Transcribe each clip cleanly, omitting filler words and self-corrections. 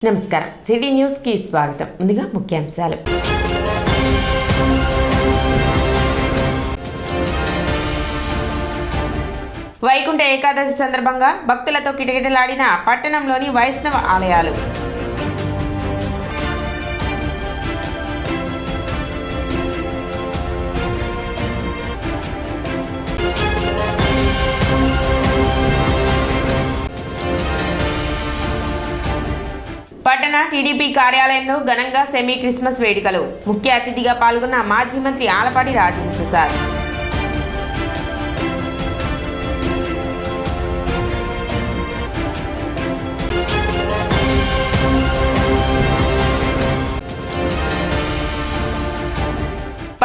నమస్కారం city news కి స్వాగతం. ముందుగా ముఖ్యాంశాలు. వైకుంఠ ఏకాదశి సందర్భంగా భక్తులతో కిటకిటలాడిన పట్టణంలోని వైష్ణవ ఆలయాలు. పట్టణ టీడీపీ కార్యాలయంలో ఘనంగా సెమీ క్రిస్మస్ వేడుకలు. ముఖ్య అతిథిగా పాల్గొన్న మాజీ మంత్రి ఆలపాటి రాజేంద్ర ప్రసాద్.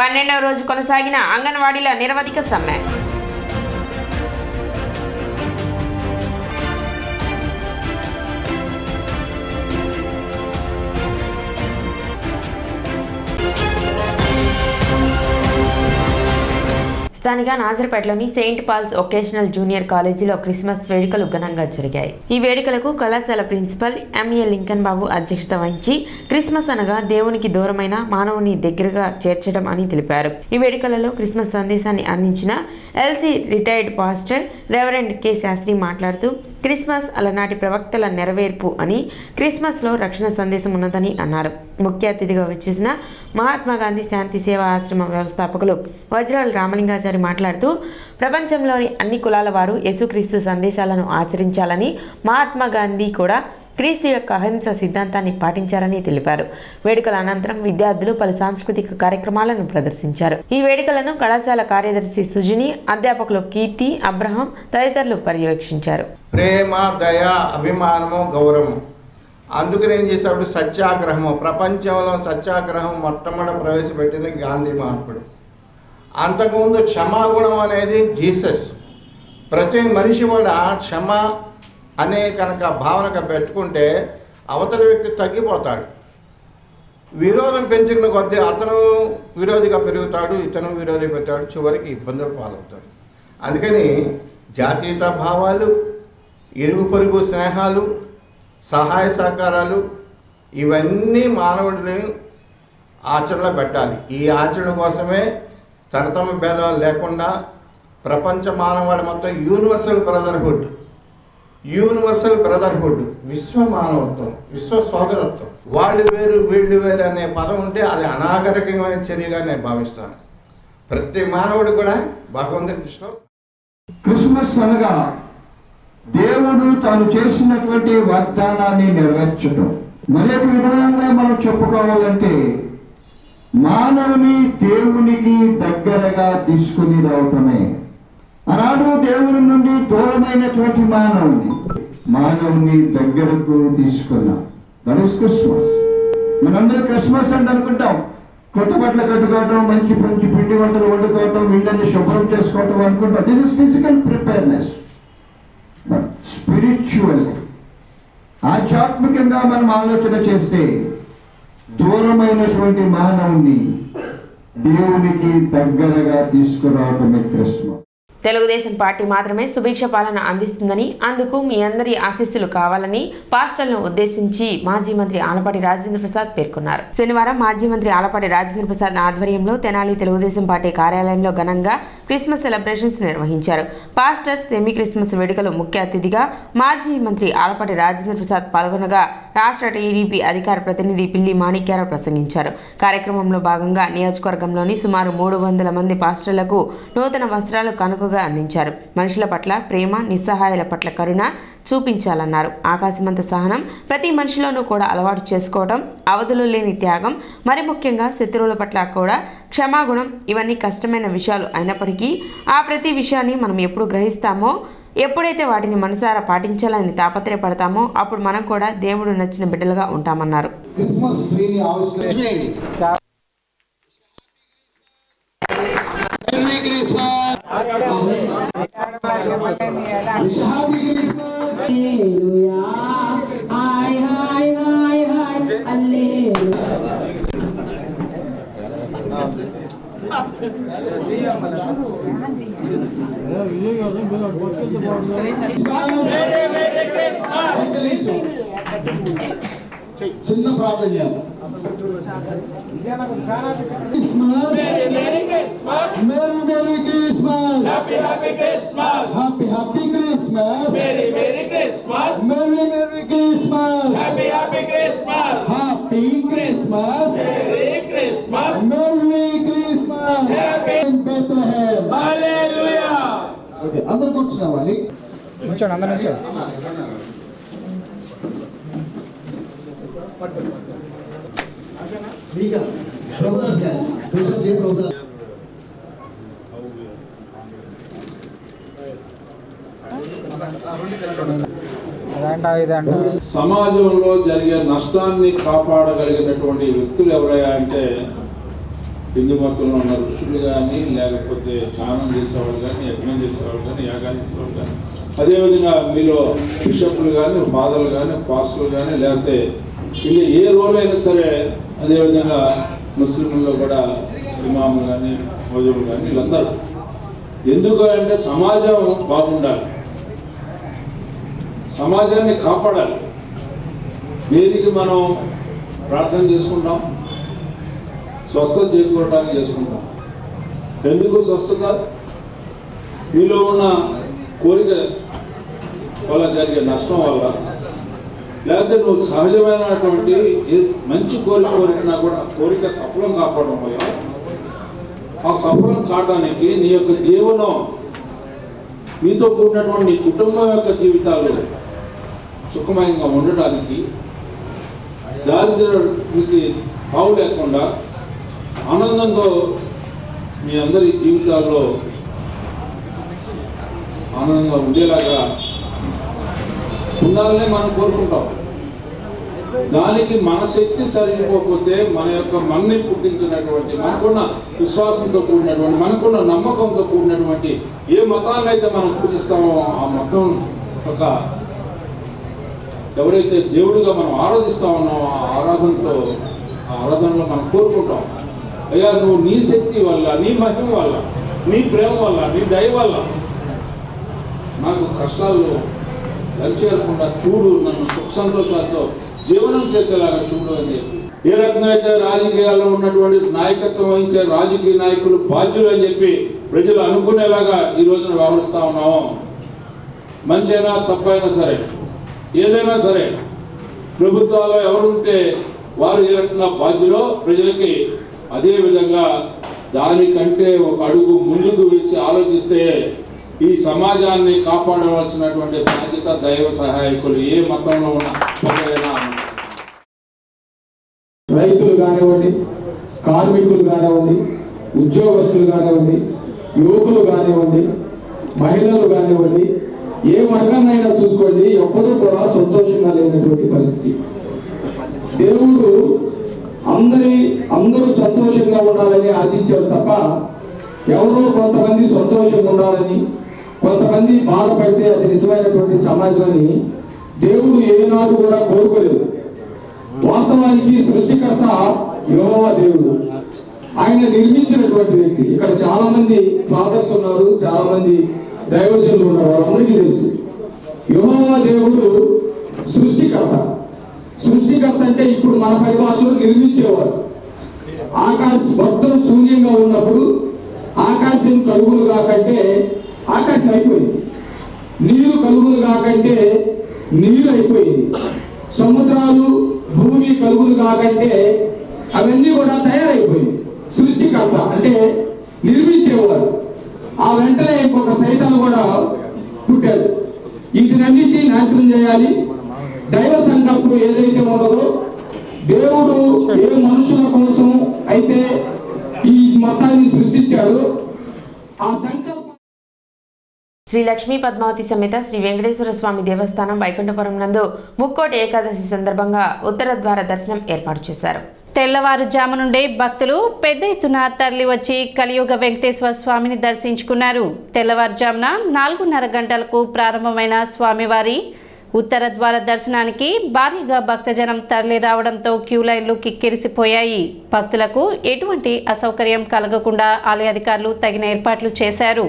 పన్నెండవ రోజు కొనసాగిన అంగన్వాడీల నిరవధిక సమ్మె. స్థానిక నాజర్పేటలోని సెయింట్ పాల్స్ వొకేషనల్ జూనియర్ కాలేజీలో క్రిస్మస్ వేడుకలు ఘనంగా జరిగాయి. ఈ వేడుకలకు కళాశాల ప్రిన్సిపల్ ఎంఏ లింకన్ బాబు అధ్యక్షత వహించి క్రిస్మస్ అనగా దేవునికి దూరమైన మానవుని దగ్గరగా చేర్చడం అని తెలిపారు. ఈ వేడుకలలో క్రిస్మస్ సందేశాన్ని అందించిన LC retired pastor reverend K Shastri మాట్లాడుతూ క్రిస్మస్ అలనాటి ప్రవక్తల నెరవేర్పు అని, క్రిస్మస్లో రక్షణ సందేశం ఉన్నదని అన్నారు. ముఖ్య అతిథిగా వచ్చేసిన మహాత్మా గాంధీ శాంతి సేవా ఆశ్రమ వ్యవస్థాపకులు వజ్రాల రామలింగాచారి మాట్లాడుతూ ప్రపంచంలోని అన్ని కులాల వారు యేసుక్రీస్తు సందేశాలను ఆచరించాలని, మహాత్మా గాంధీ కూడా క్రీస్తు యొక్క అహింస సిద్ధాంతాన్ని పాటించారని తెలిపారు. వేడుకల అనంతరం విద్యార్థులు పలు సాంస్కృతిక కార్యక్రమాలను ప్రదర్శించారు. ఈ వేడుకలను కళాశాల కార్యదర్శి సుజిని, అధ్యాపకులు కీర్తి, అబ్రహం తదితరులు పర్యవేక్షించారు. ప్రేమ, దయ, అభిమానము, గౌరవం. అందుకని ఏం చేశాడు? సత్యాగ్రహము. ప్రపంచంలో సత్యాగ్రహం మొట్టమొదట ప్రవేశపెట్టింది గాంధీ మహాత్ముడు. అంతకుముందు క్షమాగుణం అనేది జీసస్. ప్రతి మనిషి కూడా క్షమ అనే కనుక భావనగా పెట్టుకుంటే అవతల వ్యక్తి తగ్గిపోతాడు. విరోధం పెంచిన కొద్దీ అతను విరోధిగా పెరుగుతాడు, ఇతను విరోధిగా పెరుగుతాడు, చివరికి ఇబ్బందులు పాలవుతాడు. అందుకని జాతీయత భావాలు, ఇరుగు పొరుగు స్నేహాలు, సహాయ సహకారాలు ఇవన్నీ మానవుడిని ఆచరణలో పెట్టాలి. ఈ ఆచరణ కోసమే తరతమ భేదాలు లేకుండా ప్రపంచ మానవాళి మొత్తం యూనివర్సల్ బ్రదర్హుడ్, విశ్వ మానవత్వం, విశ్వ సోదరత్వం. వాళ్ళు వేరు వీళ్ళు వేరు అనే పదం ఉంటే అది అనాగరికమైన చర్యగా నేను భావిస్తాను. ప్రతి మానవుడు కూడా భగవంతుని దృష్టిలో క్రిస్మస్ అనగా దేవుడు తాను చేసినటువంటి వాగ్దానాన్ని నెరవేర్చడం. మరొక విధంగా మనం చెప్పుకోవాలంటే మానవుని దేవునికి దగ్గరగా తీసుకుని రావటమే. ఆనాడు దేవుని నుండి దూరమైనటువంటి మానవుని దగ్గరకు తీసుకున్నాం. That is Christmas. మనందరూ క్రిస్మస్ అంటే అనుకుంటాం కొత్త బట్టలు కట్టుకోవటం, మంచి పిండి వంటలు వండుకోవటం, ఇళ్ళని శుభ్రం చేసుకోవటం అనుకుంటాం. This is physical preparedness. But spiritual, ఆధ్యాత్మికంగా మనం ఆలోచన చేస్తే దూరమైనటువంటి మానవుని దేవునికి దగ్గరగా తీసుకురావటమే క్రిస్మస్. తెలుగుదేశం పార్టీ మాత్రమే సుభిక్ష పాలన అందిస్తుందని, అందుకు మీ అందరి ఆశీస్సులు కావాలని పాస్టర్లను ఉద్దేశించి మాజీ మంత్రి ఆలపాటి రాజేంద్ర ప్రసాద్ పేర్కొన్నారు. శనివారం మాజీ మంత్రి ఆలపాటి రాజేంద్ర ప్రసాద్ ఆధ్వర్యంలో తెనాలి తెలుగుదేశం పార్టీ కార్యాలయంలో ఘనంగా క్రిస్మస్ సెలబ్రేషన్స్ నిర్వహించారు. పాస్టర్స్ సెమీ క్రిస్మస్ వేడుకలు ముఖ్య అతిథిగా మాజీ మంత్రి ఆలపాటి రాజేంద్ర ప్రసాద్ పాల్గొనగా రాష్ట్ర టీడీపీ అధికార ప్రతినిధి పిల్లి మాణిక్యారావు ప్రసంగించారు. కార్యక్రమంలో భాగంగా నియోజకవర్గంలోని సుమారు 300 మంది పాస్టర్లకు నూతన వస్త్రాలు కానుకగా అందించారు. మనుషుల పట్ల ప్రేమ, నిస్సహాయాల పట్ల కరుణ చూపించాలన్నారు. ఆకాశమంత సహనం ప్రతి మనిషిలోనూ కూడా అలవాటు చేసుకోవడం, అవధులు లేని త్యాగం, మరి ముఖ్యంగా శత్రువుల పట్ల కూడా క్షమాగుణం, ఇవన్నీ కష్టమైన విషయాలు అయినప్పటికీ ఆ ప్రతి విషయాన్ని మనం ఎప్పుడు గ్రహిస్తామో, ఎప్పుడైతే వాటిని మనసారా పాటించాలని తాపత్రయపడతామో అప్పుడు మనం కూడా దేవుడు నచ్చిన బిడ్డలుగా ఉంటామన్నారు. చిన్న ప్రార్థన చేయాలి. Christmas, merry Christmas, happy Christmas, happy Christmas, merry Christmas, merry Christmas, happy Christmas, happy Christmas, merry Christmas, merry Christmas, happy Bethlehem. హల్లెలూయా. ఓకే, అందరూ కూర్చున్నామండి. నిల్చోండి, అందరూ నిల్చోండి. సమాజంలో జరిగే నష్టాన్ని కాపాడగలిగినటువంటి వ్యక్తులు ఎవరయ్యా అంటే హిందూ మతంలో ఉన్న ఋషులు కానీ, లేకపోతే స్నానం చేసేవాళ్ళు కానీ, యజ్ఞం చేసేవాళ్ళు కానీ, యాగాలు చేసేవాళ్ళు కానీ, అదేవిధంగా మీలో బిషప్లు కానీ, ఫాదర్లు కానీ, పాస్టర్లు కానీ, లేకపోతే ఇలా ఏ రోల్ అయినా సరే, అదేవిధంగా ముస్లింల్లో కూడా ఇమాములు కానీ, మోజులు కానీ, వీళ్ళందరూ ఎందుకు అంటే సమాజం బాగుండాలి, సమాజాన్ని కాపాడాలి. దేనికి మనం ప్రార్థన చేసుకుంటాం? స్వస్థత చేకూరడానికి చేసుకుంటాం. ఎందుకు స్వస్థత? మీలో ఉన్న కోరిక వల్ల జరిగే నష్టం వల్ల, లేకపోతే నువ్వు సహజమైనటువంటి మంచి కోరికనా కూడా కోరిక సఫలం కాపాడడం వల్ల, ఆ సఫలం కావడానికి నీ యొక్క జీవనం, నీతో కూడినటువంటి నీ కుటుంబం యొక్క జీవితాలు సుఖమయంగా ఉండడానికి, దారిద్ర్యానికి తావు లేకుండా ఆనందంతో మీ అందరి జీవితాల్లో ఆనందంగా ఉండేలాగా ఉండాలని మనం కోరుకుంటాం. దానికి మన శక్తి సరిపోకపోతే మన యొక్క మన్ని పుట్టించినటువంటి, మనకున్న విశ్వాసంతో కూడినటువంటి, మనకున్న నమ్మకంతో కూడినటువంటి ఏ మతాన్ని అయితే మనం పూజిస్తామో ఆ మతం ఒక ఎవరైతే దేవుడిగా మనం ఆరాధిస్తా ఉన్నామో ఆ ఆరాధనలో మనం కోరుకుంటాం, అయ్యా నువ్వు నీ శక్తి వల్ల, నీ మహిమ వల్ల, నీ ప్రేమ వల్ల, నీ దయ వల్ల నాకు కష్టాలు దరిచేరకుండా చూడు, నన్ను సుఖ సంతోషాలతో జీవనం చేసేలాగా చూడు అని చెప్పి, ఏ రకంగా అయితే రాజకీయాల్లో ఉన్నటువంటి నాయకత్వం వహించే రాజకీయ నాయకులు బాధ్యులు అని చెప్పి ప్రజలు అనుకునేలాగా ఈ రోజున వ్యవహరిస్తా ఉన్నామో, మంచైనా తప్పైనా సరే, ఏదైనా సరే ప్రభుత్వాల్లో ఎవరుంటే వారు ఏ రకంగా బాధ్యులో ప్రజలకి, అదే విధంగా దానికంటే ఒక అడుగు ముందుకు వేసి ఆలోచిస్తే ఈ సమాజాన్ని కాపాడవలసినటువంటి బాధ్యత దైవ సహాయకులు ఏ మతంలో ఉన్న ప్రజలైనా. రైతులు కానివ్వండి, కార్మికులు కానివ్వండి, ఉద్యోగస్తులు కానివ్వండి, యువకులు కానివ్వండి, మహిళలు కానివ్వండి, ఏ వర్గాన్నైనా చూసుకోండి, ఎప్పుడూ కూడా సంతోషంగా లేనటువంటి పరిస్థితి. దేవుడు అందరూ సంతోషంగా ఉండాలని ఆశించారు తప్ప ఎవరో కొంతమంది సంతోషంగా ఉండాలని, కొంతమంది బాధపడితే అది నిజమైనటువంటి సమాజాన్ని దేవుడు ఏనాడు కూడా కోరుకోలేదు. వాస్తవానికి సృష్టికర్త యెహోవా దేవుడు, ఆయన నిర్మించినటువంటి వ్యక్తి. ఇక్కడ చాలా మంది ఫాదర్స్ ఉన్నారు, చాలా మంది దైవజనులు ఉన్నారు, వాళ్ళందరికీ తెలుసు. యెహోవా దేవుడు సృష్టికర్త అంటే ఇప్పుడు మన పరిభాషలో నిర్మించేవారు. మొత్తం శూన్యంగా ఉన్నప్పుడు ఆకాశం కలుగులు కాకంటే ఆకాశం అయిపోయింది, నీరు కలుగులు కాకంటే నీరు అయిపోయింది, సముద్రాలు భూమి కలుగులు కాకంటే అవన్నీ కూడా తయారైపోయింది. సృష్టికర్త అంటే నిర్మించేవారు. ఆ వెంటనే ఇంకొక సైతాన్ని కూడా పుట్టారు. వీటినన్నింటినీ నాశనం చేయాలి. దైవ సంకల్పం ఏదైతే ఉండదో, దేవుడు ఏ మనుషుల కోసం అయితే ఈ మొత్తాన్ని సృష్టించాడో ఆ సంకల్పం. శ్రీ లక్ష్మీ పద్మావతి సమేత శ్రీ వెంకటేశ్వర స్వామి దేవస్థానం వైకుంఠపురం నందు ముక్కోటి ఏకాదశి సందర్భంగా ఉత్తర ద్వార దర్శనం ఏర్పాటు చేశారు. తెల్లవారుజాము నుండే భక్తులు పెద్ద ఎత్తున తరలి వచ్చి కలియుగ వెంకటేశ్వర స్వామిని దర్శించుకున్నారు. తెల్లవారుజామున 4:30 గంటలకు ప్రారంభమైన స్వామివారి ఉత్తర ద్వార దర్శనానికి భారీగా భక్తజనం తరలి రావడంతో క్యూ లైన్లు కిక్కిరిసిపోయాయి. భక్తులకు ఎటువంటి అసౌకర్యం కలగకుండా ఆలయ అధికారులు తగిన ఏర్పాట్లు చేశారు.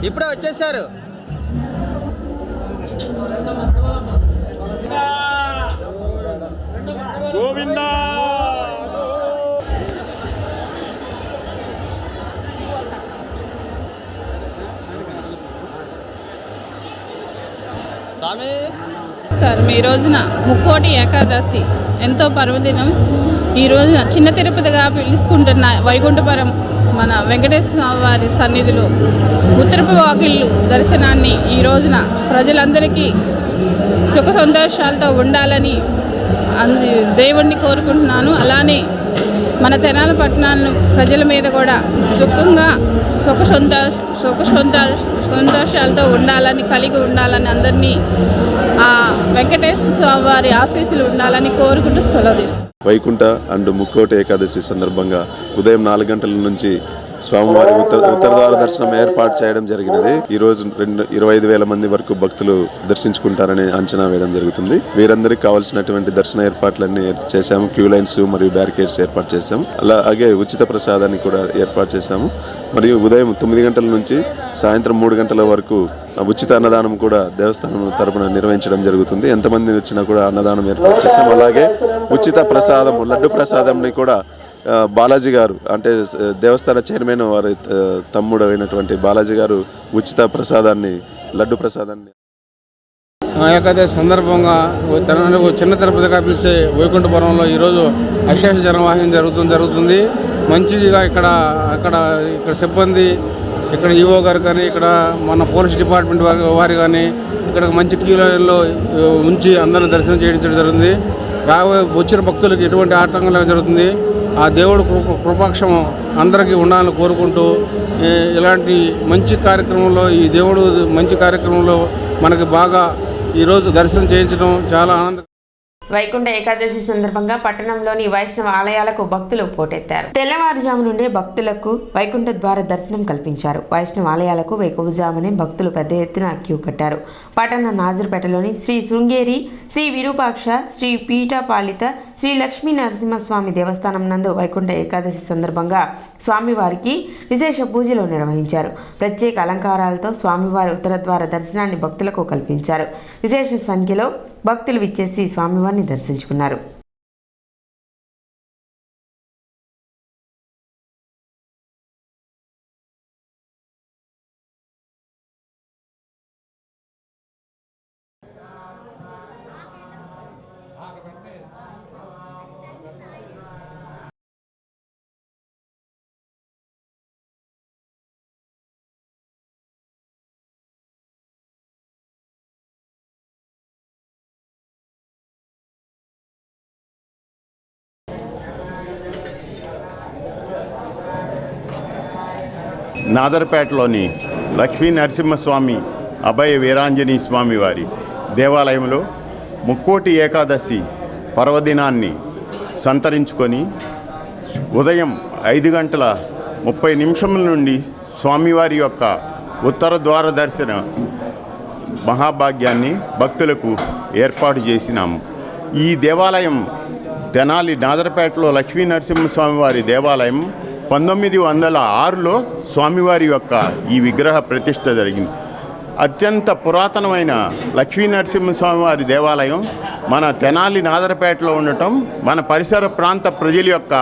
ఇప్పుడే వచ్చేసారు. గోవిందా స్వామి నమస్కారం. ఈ రోజున ముక్కోటి ఏకాదశి ఎంతో పర్వదినం. ఈ రోజున చిన్న తిరుపతిగా పిలుచుకుంటున్న వైకుంఠపురం మన వెంకటేశ్వర వారి సన్నిధిలో ఉత్తరపు వాకిళ్ళు దర్శనాన్ని ఈ రోజున ప్రజలందరికీ సుఖ సంతోషాలతో ఉండాలని దేవుణ్ణి కోరుకుంటున్నాను. అలానే మన తెనాలి పట్టణాలను ప్రజల మీద కూడా సుఖ సంతోషాలతో ఉండాలని, కలిగి ఉండాలని, అందరినీ ఆ వెంకటేశ్వర స్వామి వారి ఆశీస్సులు ఉండాలని కోరుకుంటూ సెలవు తీసుకుంటాం. వైకుంఠ అండ్ ముక్కోటి ఏకాదశి సందర్భంగా ఉదయం 4 గంటల నుంచి స్వామివారి ఉత్తరద్వార దర్శనం ఏర్పాటు చేయడం జరిగినది. ఈ రోజు 25,000 మంది వరకు భక్తులు దర్శించుకుంటారని అంచనా వేయడం జరుగుతుంది. వీరందరికీ కావాల్సినటువంటి దర్శన ఏర్పాట్లన్నీ చేశాము. క్యూ లైన్స్ మరియు బ్యారికేడ్స్ ఏర్పాటు చేశాము. అలాగే ఉచిత ప్రసాదాన్ని కూడా ఏర్పాటు చేశాము. మరియు ఉదయం 9 గంటల నుంచి సాయంత్రం 3 గంటల వరకు ఉచిత అన్నదానం కూడా దేవస్థానం తరపున నిర్వహించడం జరుగుతుంది. ఎంతమంది వచ్చినా కూడా అన్నదానం ఏర్పాటు చేశాము. అలాగే ఉచిత ప్రసాదం, లడ్డు ప్రసాదంని కూడా బాలాజీ గారు, అంటే దేవస్థాన చైర్మన్ వారి తమ్ముడు అయినటువంటి బాలాజీ గారు ఉచిత ప్రసాదాన్ని, లడ్డు ప్రసాదాన్ని ఏకాదశి సందర్భంగా చిన్న తిరుపతిగా పిలిచే వైకుంఠపురంలో ఈరోజు అశేష జనవాహిని జరుగుతుంది. మంచిగా ఇక్కడ సిబ్బంది, ఇక్కడ ఈవో గారు కానీ, ఇక్కడ మన పోలీస్ డిపార్ట్మెంట్ వారి కానీ ఇక్కడ మంచి క్యూ లైన్లో ఉంచి అందరిని దర్శనం చేయించడం జరుగుతుంది. వచ్చిన భక్తులకు ఎటువంటి ఆటంకం లేక జరుగుతుంది. ఆ దేవుడు కృపాక్షం అందరికీ ఉండాలని కోరుకుంటూ ఇలాంటి మంచి కార్యక్రమంలో, ఈ దేవుడు మంచి కార్యక్రమంలో మనకి బాగా ఈరోజు దర్శనం చేయించడం చాలా ఆనందం. వైకుంఠ ఏకాదశి సందర్భంగా పట్టణంలోని వైష్ణవ ఆలయాలకు భక్తులు పోటెత్తారు. తెల్లవారుజాము నుండే భక్తులకు వైకుంఠ ద్వార దర్శనం కల్పించారు. వైష్ణవ ఆలయాలకు వేకువజామునే భక్తులు పెద్ద ఎత్తున క్యూ కట్టారు. పట్టణ నాజర్పేటలోని శ్రీ శృంగేరి, శ్రీ విరూపాక్ష, శ్రీ పీఠపాలిత, శ్రీ లక్ష్మీ నరసింహస్వామి దేవస్థానం నందు వైకుంఠ ఏకాదశి సందర్భంగా స్వామివారికి విశేష పూజలు నిర్వహించారు. ప్రత్యేక అలంకారాలతో స్వామివారి ఉత్తరద్వార దర్శనాన్ని భక్తులకు కల్పించారు. విశేష సంఖ్యలో భక్తులు విచ్చేసి స్వామివారిని దర్శించుకున్నారు. నాదర్పేటలోని లక్ష్మీ నరసింహస్వామి అభయ వీరాంజనీ స్వామి వారి దేవాలయంలో ముక్కోటి ఏకాదశి పర్వదినాన్ని సంతరించుకొని ఉదయం 5:30 నుండి స్వామివారి యొక్క ఉత్తర ద్వార దర్శన మహాభాగ్యాన్ని భక్తులకు ఏర్పాటు చేసినాము. ఈ దేవాలయం తెనాలి నాదరపేటలో లక్ష్మీ నరసింహస్వామి వారి దేవాలయం 1906లో స్వామివారి యొక్క ఈ విగ్రహ ప్రతిష్ఠ జరిగింది. అత్యంత పురాతనమైన లక్ష్మీ నరసింహస్వామి వారి దేవాలయం మన తెనాలి నాదరపేటలో ఉండటం మన పరిసర ప్రాంత ప్రజల యొక్క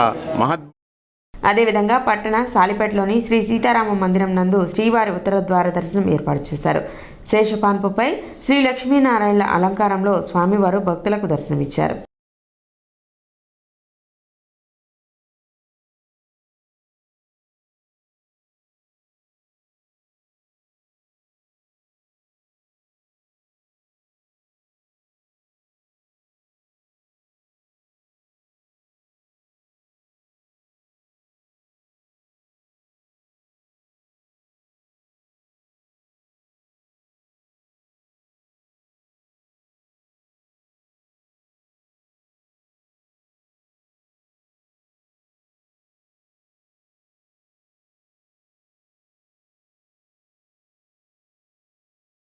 అదేవిధంగా పట్టణ సాలిపేటలోని శ్రీ సీతారామ మందిరం నందు శ్రీవారి ఉత్తర ద్వార దర్శనం ఏర్పాటు చేశారు. శేషపాన్పుపై శ్రీ లక్ష్మీనారాయణ అలంకారంలో స్వామివారు భక్తులకు దర్శనమిచ్చారు.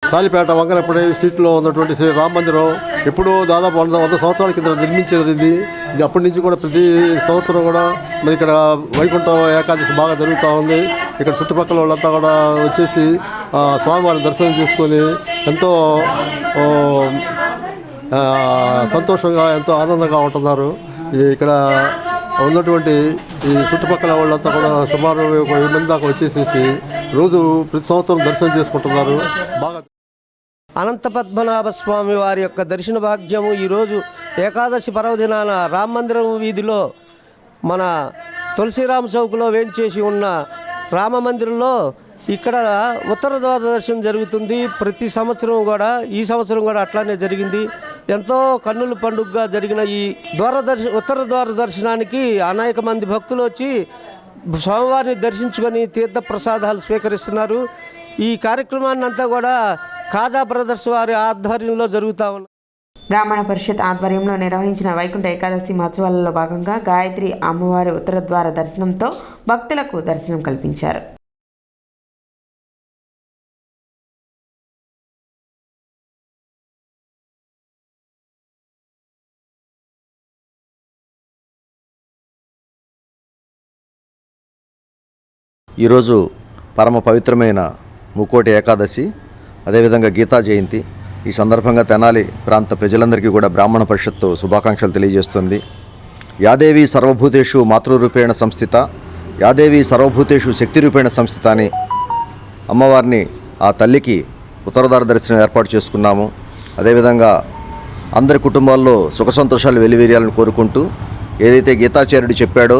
సాలిపేట వంగరపడి స్ట్రీట్లో ఉన్నటువంటి శ్రీ రామ మందిరం ఎప్పుడో దాదాపు 100 సంవత్సరాల కింద నిర్మించేది. ఇది అప్పటి నుంచి కూడా ప్రతి సంవత్సరం కూడా మరి ఇక్కడ వైకుంఠ ఏకాదశి బాగా జరుగుతూ ఉంది. ఇక్కడ చుట్టుపక్కల వాళ్ళంతా కూడా వచ్చేసి స్వామివారిని దర్శనం చేసుకొని ఎంతో సంతోషంగా ఎంతో ఆనందంగా ఉంటున్నారు. ఇక్కడ ఉన్నటువంటి ఈ చుట్టుపక్కల వాళ్ళంతా కూడా సుమారు 1000 మంది దాకా వచ్చేసేసి రోజు ప్రతి సంవత్సరం దర్శనం చేసుకుంటున్నారు. బాగా అనంత పద్మనాభ స్వామి వారి యొక్క దర్శన భాగ్యము ఈరోజు ఏకాదశి పర్వదినాన రామ మందిరం వీధిలో మన తులసిరామ చౌక్లో వేంచేసి ఉన్న రామ మందిరంలో ఇక్కడ ఉత్తర ద్వార దర్శనం జరుగుతుంది. ప్రతి సంవత్సరం కూడా ఈ సంవత్సరం కూడా అట్లానే జరిగింది. ఎంతో కన్నుల పండుగగా జరిగిన ఈ ఉత్తర ద్వార దర్శనానికి అనేక మంది భక్తులు వచ్చి స్వామివారిని దర్శించుకొని తీర్థ ప్రసాదాలు స్వీకరిస్తున్నారు. ఈ కార్యక్రమాన్ని అంతా కూడా కాజా బ్రదర్స్ వారి ఆధ్వర్యంలో జరుగుతూ ఉంది. బ్రాహ్మణ పరిషత్ ఆధ్వర్యంలో నిర్వహించిన వైకుంఠ ఏకాదశి మహోత్సవాలలో భాగంగా గాయత్రి అమ్మవారి ఉత్తర ద్వార దర్శనంతో భక్తులకు దర్శనం కల్పించారు. ఈరోజు పరమ పవిత్రమైన ముక్కోటి ఏకాదశి, అదేవిధంగా గీతా జయంతి. ఈ సందర్భంగా తెనాలి ప్రాంత ప్రజలందరికీ కూడా బ్రాహ్మణ పరిషత్తు శుభాకాంక్షలు తెలియజేస్తుంది. యాదేవి సర్వభూతేషు మాతృరూపేణ సంస్థిత, యాదేవి సర్వభూతేషు శక్తిరూపేణ సంస్థిత అని అమ్మవారిని ఆ తల్లికి ఉత్తరద్వార దర్శనం ఏర్పాటు చేసుకున్నాము. అదేవిధంగా అందరి కుటుంబాల్లో సుఖ సంతోషాలు వెలివేయాలని కోరుకుంటూ ఏదైతే గీతాచార్యుడు చెప్పాడో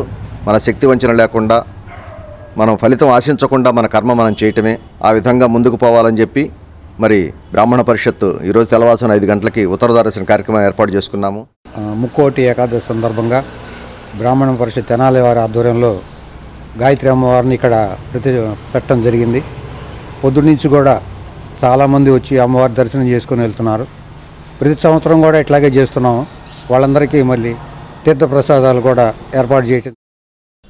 మన శక్తి వంచన లేకుండా మనం ఫలితం ఆశించకుండా మన కర్మ మనం చేయటమే, ఆ విధంగా ముందుకు పోవాలని చెప్పి మరి బ్రాహ్మణ పరిషత్తు ఈరోజు తెల్లవారుజామున 5 గంటలకి ఉత్తరద్వార దర్శన కార్యక్రమం ఏర్పాటు చేసుకున్నాము. ముక్కోటి ఏకాదశి సందర్భంగా బ్రాహ్మణ పరిషత్ తెనాలి వారి ఆధ్వర్యంలో గాయత్రి అమ్మవారిని ఇక్కడ పెట్టడం జరిగింది. పొద్దున్నుంచి కూడా చాలామంది వచ్చి అమ్మవారి దర్శనం చేసుకొని వెళ్తున్నారు. ప్రతి సంవత్సరం కూడా ఇట్లాగే చేస్తున్నాము. వాళ్ళందరికీ మళ్ళీ తీర్థ ప్రసాదాలు కూడా ఏర్పాటు చేయటం.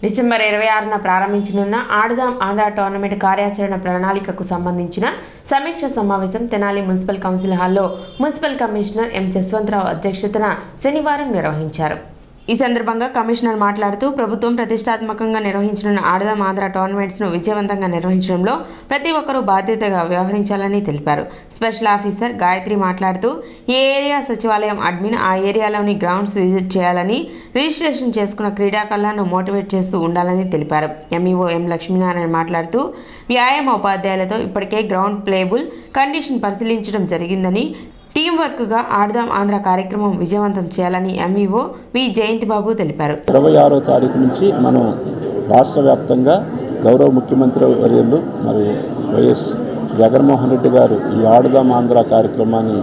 డిసెంబర్ 26న ప్రారంభించనున్న ఆడదాం ఆంధ్ర టోర్నమెంట్ కార్యాచరణ ప్రణాళికకు సంబంధించిన సమీక్ష సమావేశం తెనాలి మున్సిపల్ కౌన్సిల్ హాల్లో మున్సిపల్ కమిషనర్ ఎం జస్వంతరావు అధ్యక్షతన శనివారం నిర్వహించారు. ఈ సందర్భంగా కమిషనర్ మాట్లాడుతూ ప్రభుత్వం ప్రతిష్టాత్మకంగా నిర్వహించనున్న ఆడదాం ఆంధ్ర టోర్నమెంట్స్ను విజయవంతంగా నిర్వహించడంలో ప్రతి ఒక్కరూ బాధ్యతగా వ్యవహరించాలని తెలిపారు. స్పెషల్ ఆఫీసర్ గాయత్రి మాట్లాడుతూ ఏ ఏరియా సచివాలయం అడ్మిన్ ఆ ఏరియాలోని గ్రౌండ్స్ విజిట్ చేయాలని, రిజిస్ట్రేషన్ చేసుకున్న క్రీడాకారులను మోటివేట్ చేస్తూ ఉండాలని తెలిపారు. ఎంఈఓ ఎం లక్ష్మీనారాయణ మాట్లాడుతూ వ్యాయామ ఉపాధ్యాయులతో ఇప్పటికే గ్రౌండ్ ప్లేబుల్ కండిషన్ పరిశీలించడం జరిగిందని, టీం వర్క్గా ఆడదాం ఆంధ్ర కార్యక్రమం విజయవంతం చేయాలని ఎంఈఓ వి జయంతి బాబు తెలిపారు. 26వ తారీఖు నుంచి మనం రాష్ట్ర వ్యాప్తంగా గౌరవ ముఖ్యమంత్రి వర్యులు మరి వైఎస్ జగన్మోహన్ రెడ్డి గారు ఈ ఆడదాం ఆంధ్ర కార్యక్రమాన్ని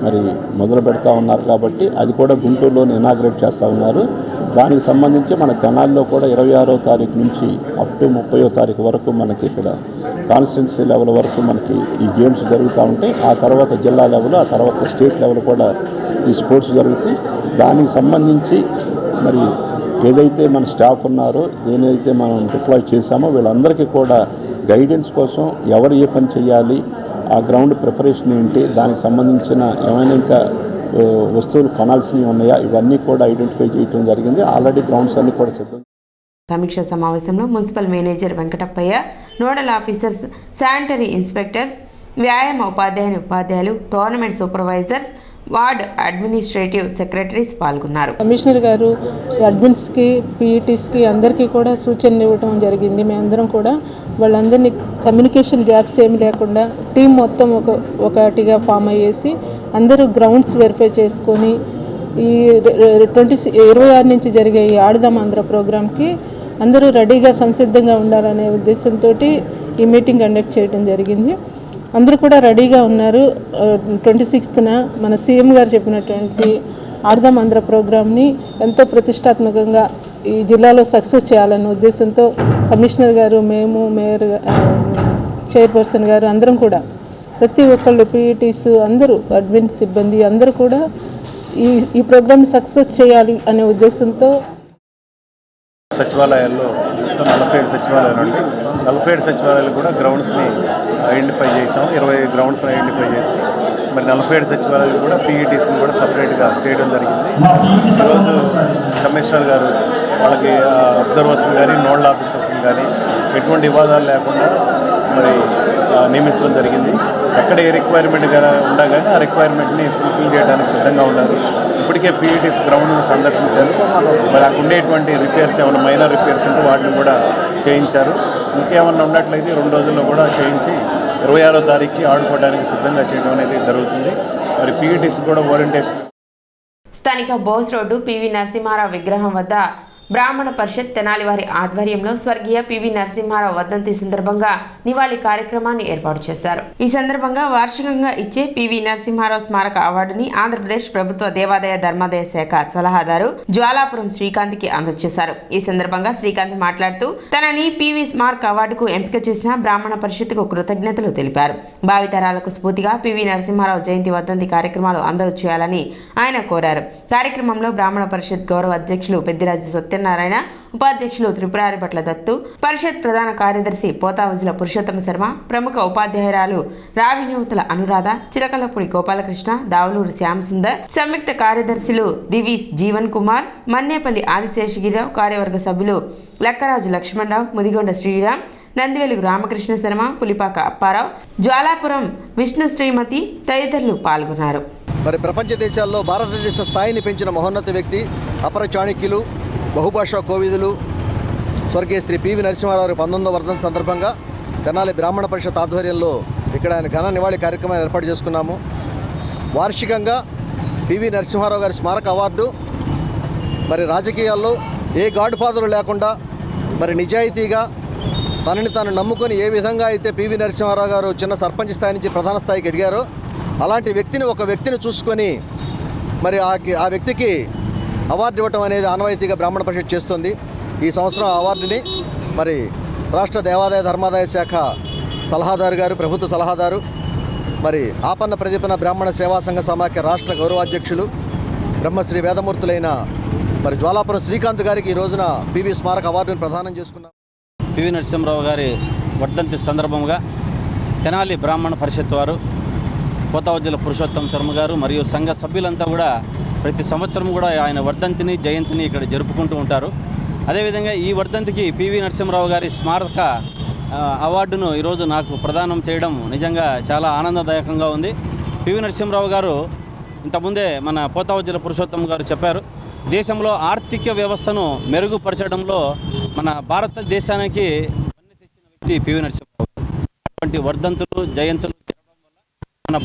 మరి మొదలు పెడతా ఉన్నారు. కాబట్టి అది కూడా గుంటూరులోనే ఇనాగ్రేట్ చేస్తూ ఉన్నారు. దానికి సంబంధించి మన తెనాలిలో కూడా 26వ తారీఖు నుంచి అప్ టు 30వ తారీఖు వరకు మనకి ఇక్కడ కాన్స్టిట్యున్సీ లెవెల్ వరకు మనకి ఈ గేమ్స్ జరుగుతూ ఉంటాయి. ఆ తర్వాత జిల్లా లెవెల్, ఆ తర్వాత స్టేట్ లెవెల్ కూడా ఈ స్పోర్ట్స్ జరుగుతాయి. దానికి సంబంధించి మరి ఏదైతే మన స్టాఫ్ ఉన్నారో, దేనైతే మనం డిప్లాయ్ చేశామో వీళ్ళందరికీ కూడా గైడెన్స్ కోసం ఎవరు ఏ పని చేయాలి, ఆ గ్రౌండ్ ప్రిపరేషన్ ఏంటి, దానికి సంబంధించిన ఏమైనా ఇంకా వస్తువులు కొనాల్సినవి ఉన్నాయా, ఇవన్నీ కూడా ఐడెంటిఫై చేయడం జరిగింది. ఆల్రెడీ గ్రౌండ్స్ అన్నీ కూడా సిద్ధం. సమీక్ష సమావేశంలో municipal manager Venkatappayya, nodal officers, sanitary inspectors, వ్యాయామ ఉపాధ్యాయులు, tournament supervisors, ward administrative secretaries పాల్గొన్నారు. కమిషనర్ గారు అడ్మిన్స్కి, పీఈటీస్కి అందరికీ కూడా సూచనలు ఇవ్వడం జరిగింది. మేమందరం కూడా వాళ్ళందరినీ కమ్యూనికేషన్ గ్యాప్స్ ఏమి లేకుండా టీం మొత్తం ఒకటిగా ఫామ్ అయ్యేసి అందరూ గ్రౌండ్స్ వెరిఫై చేసుకొని ఈ 26 నుంచి జరిగే ఈ ఆడదాం ఆంధ్ర ప్రోగ్రామ్కి అందరూ రెడీగా సంసిద్ధంగా ఉండాలనే ఉద్దేశంతో ఈ మీటింగ్ కండక్ట్ చేయడం జరిగింది. అందరూ కూడా రెడీగా ఉన్నారు. 26న మన సీఎం గారు చెప్పినటువంటి ఆడదాం ఆంధ్ర ప్రోగ్రామ్ని ఎంతో ప్రతిష్టాత్మకంగా ఈ జిల్లాలో సక్సెస్ చేయాలన్న ఉద్దేశంతో కమిషనర్ గారు, మేము, మేయర్, చైర్పర్సన్ గారు అందరం కూడా ప్రతి ఒక్కళ్ళు, పీఈటీస్ అందరూ, అడ్మిన్ సిబ్బంది అందరూ కూడా ఈ ప్రోగ్రామ్ని సక్సెస్ చేయాలి అనే ఉద్దేశంతో సచివాలయాల్లో మొత్తం 47 సచివాలయాలు ఉండి 47 సచివాలయాలు కూడా గ్రౌండ్స్ని ఐడెంటిఫై చేసాం. 20 గ్రౌండ్స్ని ఐడెంటిఫై చేసి మరి 47 సచివాలయాలు కూడా పీఈటీస్ని కూడా సపరేట్గా చేయడం జరిగింది. ఈరోజు కమిషనర్ గారు వాళ్ళకి అబ్జర్వర్స్ని కానీ, నోడల్ ఆఫీసర్స్ని కానీ ఎటువంటి వివాదాలు లేకుండా మరి నియమించడం జరిగింది. ఎక్కడ ఏ రిక్వైర్మెంట్ ఉన్నా కానీ ఆ రిక్వైర్మెంట్ని ఫుల్ఫిల్ చేయడానికి సిద్ధంగా ఉన్నారు. ఇప్పటికే పీఈటీస్ గ్రౌండ్ను సందర్శించారు. మరి అక్కడ ఉండేటువంటి రిపేర్స్ ఏమైనా మైనర్ రిపేర్స్ ఉంటే వాటిని కూడా చేయించారు. ఇంకేమన్నా ఉన్నట్లయితే 2 రోజుల్లో కూడా చేయించి 26వ తారీఖుకి ఆడుకోవడానికి సిద్ధంగా చేయడం అనేది జరుగుతుంది. మరి పీఈటీస్ కూడా ఓరియంటేషన్. స్థానిక బోస్ రోడ్డు పివి నరసింహారావు విగ్రహం వద్ద బ్రాహ్మణ పరిషత్ తెనాలి వారి ఆధ్వర్యంలో స్వర్గీయ పివి నరసింహారావు వర్ధంతి సందర్భంగా నివాళి కార్యక్రమాన్ని ఏర్పాటు చేశారు. ఈ సందర్భంగా వార్షికంగా ఇచ్చే పివి నరసింహారావు స్మారక అవార్డుని ఆంధ్రప్రదేశ్ ప్రభుత్వ దేవాదాయ ధర్మాదాయ శాఖ సలహాదారు జ్వాలాపురం శ్రీకాంత్ కి అందజేశారు. ఈ సందర్భంగా శ్రీకాంత్ మాట్లాడుతూ తనని పివి స్మారక అవార్డుకు ఎంపిక చేసిన బ్రాహ్మణ పరిషత్కు కృతజ్ఞతలు తెలిపారు. భావితరాలకు స్ఫూర్తిగా పివి నరసింహారావు జయంతి వర్ధంతి కార్యక్రమాలు అందరూ చేయాలని ఆయన కోరారు. కార్యక్రమంలో బ్రాహ్మణ పరిషత్ గౌరవ అధ్యక్షులు పెద్దిరాజు సత్యనారాయణ, ఉపాధ్యక్షులు త్రిపురారిపట్ల దత్తు, పరిషత్ ప్రధాన కార్యదర్శి పోతావుజుల పురుషోత్తమ శర్మ, ప్రముఖ ఉపాధ్యాయురాలు రావినూతల అనురాధ, చిలకలపూడి గోపాలకృష్ణ, దావులూరు శ్యామ్ సుందర్, సంయుక్త కార్యదర్శులు దివి జీవన్ కుమార్, మన్నేపల్లి ఆదిశేషగిరిరావు, కార్యవర్గ సభ్యులు లక్కరాజు లక్ష్మణరావు, ముదిగొండ శ్రీరామ్, నందివెలుగు రామకృష్ణ శర్మ, పులిపాక అప్పారావు, జ్వాలాపురం విష్ణు శ్రీమతి తదితరులు పాల్గొన్నారు. మరి ప్రపంచ దేశాల్లో భారతదేశ స్థాయిని పెంచిన మహోన్నత వ్యక్తి, అపర చాణక్యులు, బహుభాషా కోవిదులు స్వర్గీయ శ్రీ పివి నరసింహారావు 19వ వర్ధంతి సందర్భంగా తెనాలి బ్రాహ్మణ పరిషత్ ఆధ్వర్యంలో ఇక్కడ ఆయన ఘన నివాళి కార్యక్రమాన్ని ఏర్పాటు చేసుకున్నాము. వార్షికంగా పివి నరసింహారావు గారి స్మారక అవార్డు మరి రాజకీయాల్లో ఏ గాడ్ ఫాదరు లేకుండా మరి నిజాయితీగా తనని తాను నమ్ముకొని ఏ విధంగా అయితే పివి నరసింహారావు గారు చిన్న సర్పంచ్ స్థాయి నుంచి ప్రధాన స్థాయికి ఎదిగారో అలాంటి ఒక వ్యక్తిని చూసుకొని మరి ఆ వ్యక్తికి అవార్డు ఇవ్వటం అనేది ఆనవాయితీగా బ్రాహ్మణ పరిషత్ చేస్తుంది. ఈ సంవత్సరం అవార్డుని మరి రాష్ట్ర దేవాదాయ ధర్మాదాయ శాఖ సలహాదారు గారు, ప్రభుత్వ సలహాదారు, మరి ఆపన్న ప్రదీపన బ్రాహ్మణ సేవా సంఘ సమాఖ్య రాష్ట్ర గౌరవాధ్యక్షులు బ్రహ్మశ్రీ వేదమూర్తులైన మరి జ్వాలాపురం శ్రీకాంత్ గారికి ఈ రోజున పివి స్మారక అవార్డును ప్రదానం చేసుకున్నాం. పివి నరసింహారావు గారి వర్ధంతి సందర్భంగా తెనాలి బ్రాహ్మణ పరిషత్ వారు, పోతావజ్జుల పురుషోత్తమ శర్మ గారు మరియు సంఘ సభ్యులంతా కూడా ప్రతి సంవత్సరం కూడా ఆయన వర్ధంతిని, జయంతిని ఇక్కడ జరుపుకుంటూ ఉంటారు. అదేవిధంగా ఈ వర్ధంతికి పివి నరసింహారావు గారి స్మారక అవార్డును ఈరోజు నాకు ప్రదానం చేయడం నిజంగా చాలా ఆనందదాయకంగా ఉంది. పివి నరసింహారావు గారు ఇంతకుముందే మన పోతావజ్జుల పురుషోత్తమ గారు చెప్పారు, దేశంలో ఆర్థిక వ్యవస్థను మెరుగుపరచడంలో మన భారతదేశానికి తెచ్చిన వ్యక్తి పివి నరసింహారావు. అటువంటి వర్ధంతులు, జయంతులు మన